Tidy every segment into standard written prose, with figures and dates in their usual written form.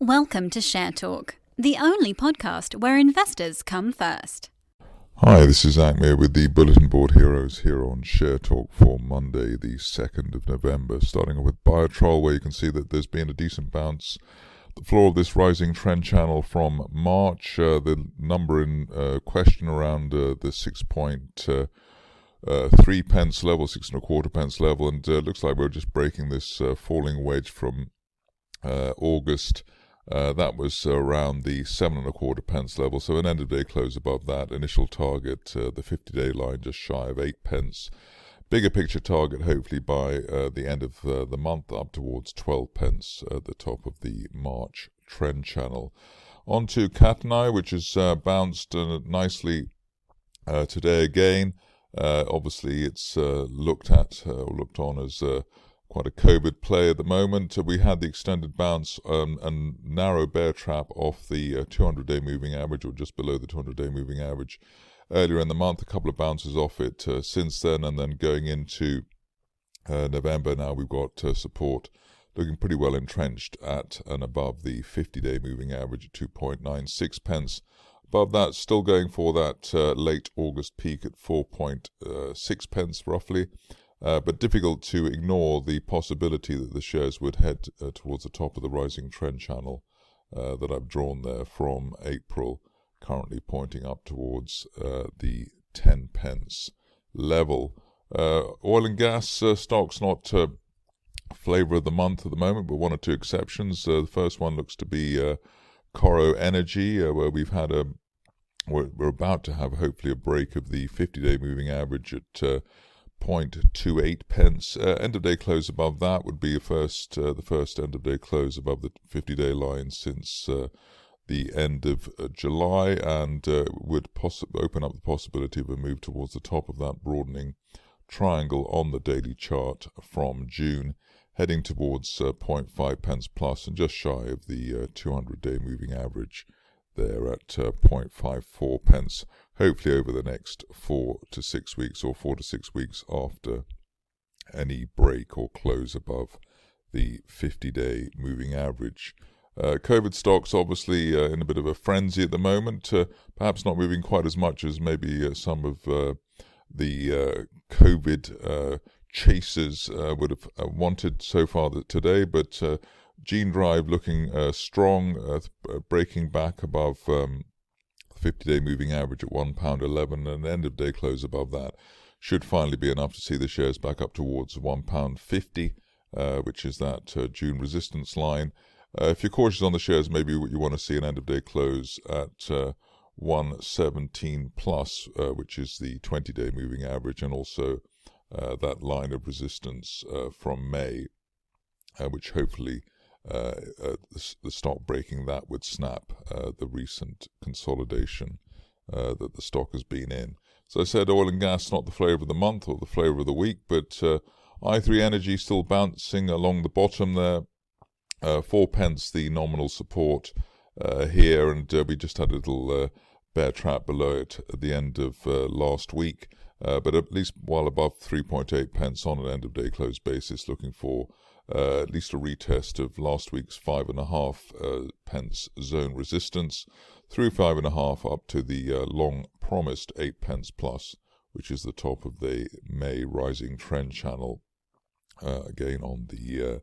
Welcome to Share Talk, the only podcast where investors come first. Hi, this is Zak Mir with the Bulletin Board Heroes here on Share Talk for Monday, the 2nd of November. Starting off with Biotrol, where you can see that there's been a decent bounce. The floor of this rising trend channel from March, the number in question around the 6.3 pence level, 6.25 pence level, and looks like we're just breaking this falling wedge from August. That was around the 7.25 pence level, so an end-of-day close above that. Initial target, the 50-day line, just shy of 8 pence. Bigger picture target, hopefully by the end of the month, up towards 12 pence at the top of the March trend channel. On to Catani, which has bounced nicely today again. Obviously, it's looked on as quite a COVID play at the moment. We had the extended bounce and narrow bear trap off the 200-day moving average, or just below the 200-day moving average, earlier in the month. A couple of bounces off it since then, and then going into November now, we've got support looking pretty well entrenched at and above the 50-day moving average at 2.96 pence. Above that, still going for that late August peak at 4.6 pence roughly. But difficult to ignore the possibility that the shares would head towards the top of the rising trend channel that I've drawn there from April, currently pointing up towards the 10 pence level. Oil and gas stocks not flavour of the month at the moment, but one or two exceptions. The first one looks to be Coro Energy, where we're about to have hopefully a break of the 50-day moving average at 0.28 pence. End of day close above that would be the first end of day close above the 50-day line since the end of July, and would open up the possibility of a move towards the top of that broadening triangle on the daily chart from June, heading towards 0.5 pence plus and just shy of the 200-day moving average there at 0.54 pence, hopefully over the next 4 to 6 weeks, or 4 to 6 weeks after any break or close above the 50-day moving average. COVID stocks obviously in a bit of a frenzy at the moment, perhaps not moving quite as much as maybe some of the COVID chasers would have wanted so far today, but Gene Drive looking strong, breaking back above 50-day moving average at £1.11, and an end-of-day close above that should finally be enough to see the shares back up towards £1.50, which is that June resistance line. If you're cautious on the shares, maybe you want to see an end-of-day close at 117 plus, which is the 20-day moving average, and also that line of resistance from May, which hopefully the stock breaking that would snap the recent consolidation that the stock has been in. So I said oil and gas not the flavour of the month or the flavour of the week, but i3 Energy still bouncing along the bottom there. 4 pence the nominal support here, and we just had a little bear trap below it at the end of last week, but at least while above 3.8 pence on an end of day close basis, looking for at least a retest of last week's 5.5 pence zone resistance, through 5.5 up to the long promised 8 pence plus, which is the top of the May rising trend channel, again on the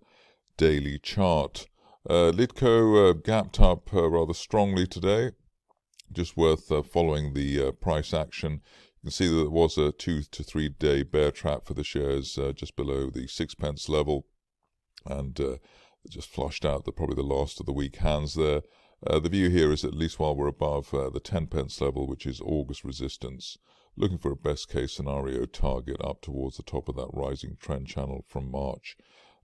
daily chart. Lidco gapped up rather strongly today, just worth following the price action. You can see that there was a 2 to 3 day bear trap for the shares just below the 6 pence level, and just flushed out probably the last of the weak hands there. The view here is at least while we're above the 10 pence level, which is August resistance, looking for a best case scenario target up towards the top of that rising trend channel from March,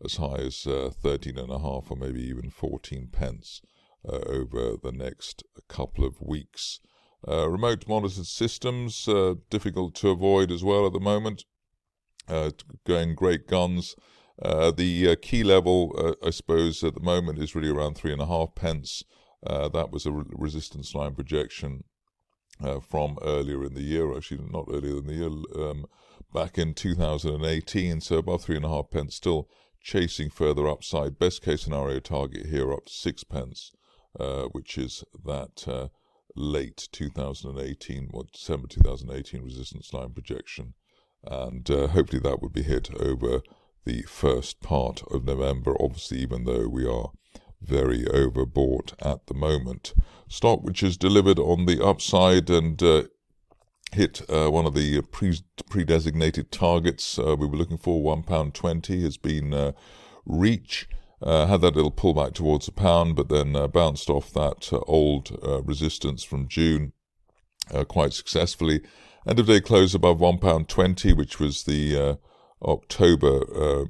as high as 13.5 or maybe even 14 pence over the next couple of weeks. Remote monitored systems, difficult to avoid as well at the moment, going great guns. The key level, I suppose, at the moment is really around 3.5 pence. That was a resistance line projection from earlier in the year, actually not earlier in the year, back in 2018. So above 3.5 pence, still chasing further upside. Best case scenario target here up to 6 pence, which is that late 2018 or December 2018 resistance line projection. And hopefully that would be hit over the first part of November, obviously, even though we are very overbought at the moment. Stock which has delivered on the upside and hit one of the pre-designated targets we were looking for, £1.20, has been Reach. Had that little pullback towards £1, but then bounced off that old resistance from June quite successfully. End of day close above £1.20, which was the October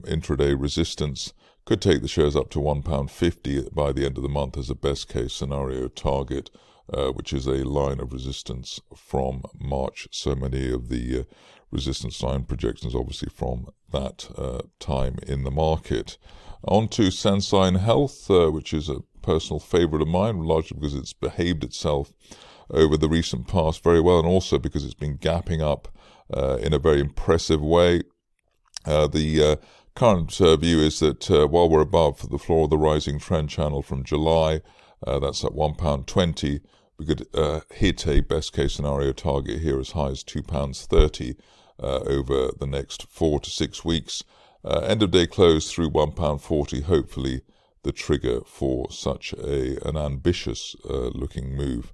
intraday resistance. Could take the shares up to £1.50 by the end of the month as a best case scenario target, which is a line of resistance from March. So many of the resistance line projections obviously from that time in the market. On to Sensine Health, which is a personal favourite of mine, largely because it's behaved itself over the recent past very well, and also because it's been gapping up in a very impressive way. The current view is that while we're above the floor of the rising trend channel from July, that's at £1.20, we could hit a best case scenario target here as high as £2.30 over the next 4 to 6 weeks. End of day close through £1.40, hopefully the trigger for such an ambitious looking move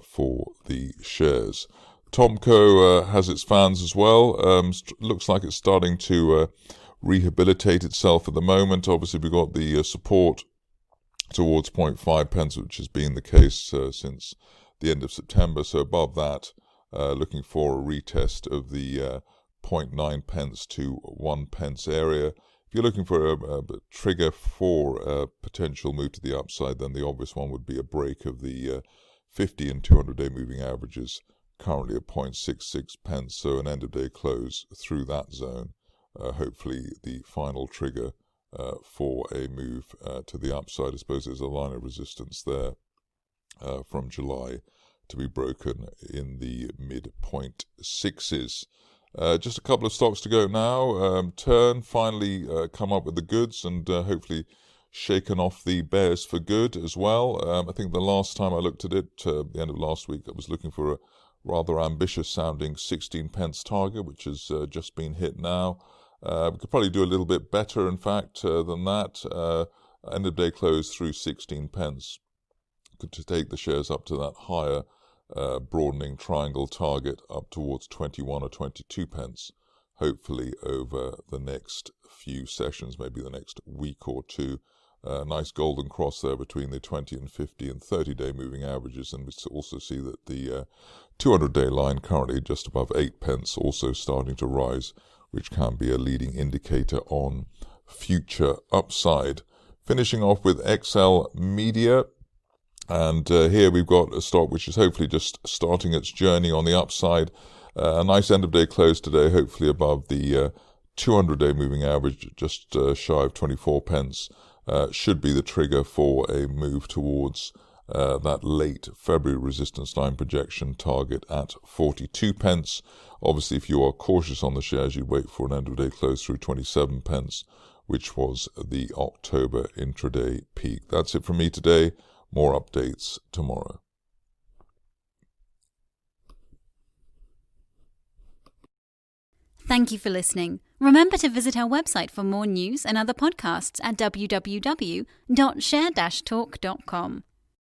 for the shares. Tomco has its fans as well. Looks like it's starting to rehabilitate itself at the moment. Obviously, we've got the support towards 0.5 pence, which has been the case since the end of September. So above that, looking for a retest of the 0.9 pence to 1 pence area. If you're looking for a trigger for a potential move to the upside, then the obvious one would be a break of the 50 and 200-day moving averages, currently at 0.66 pence. So an end-of-day close through that zone. Hopefully the final trigger for a move to the upside. I suppose there's a line of resistance there from July to be broken in the mid-0.6s. Just a couple of stocks to go now. Turn finally come up with the goods and hopefully shaken off the bears for good as well. I think the last time I looked at it, the end of last week, I was looking for a rather ambitious sounding 16 pence target, which has just been hit now. We could probably do a little bit better, in fact, than that. End of day close through 16 pence. Could take the shares up to that higher broadening triangle target up towards 21 or 22 pence, hopefully over the next few sessions, maybe the next week or two. Nice golden cross there between the 20 and 50 and 30-day moving averages, and we also see that the 200-day line currently just above 8 pence, also starting to rise, which can be a leading indicator on future upside. Finishing off with XL Media, and here we've got a stock which is hopefully just starting its journey on the upside. A nice end-of-day close today, hopefully above the 200-day moving average, just shy of 24 pence. Should be the trigger for a move towards that late February resistance line projection target at 42 pence. Obviously, if you are cautious on the shares, you'd wait for an end-of-day close through 27 pence, which was the October intraday peak. That's it from me today. More updates tomorrow. Thank you for listening. Remember to visit our website for more news and other podcasts at www.share-talk.com.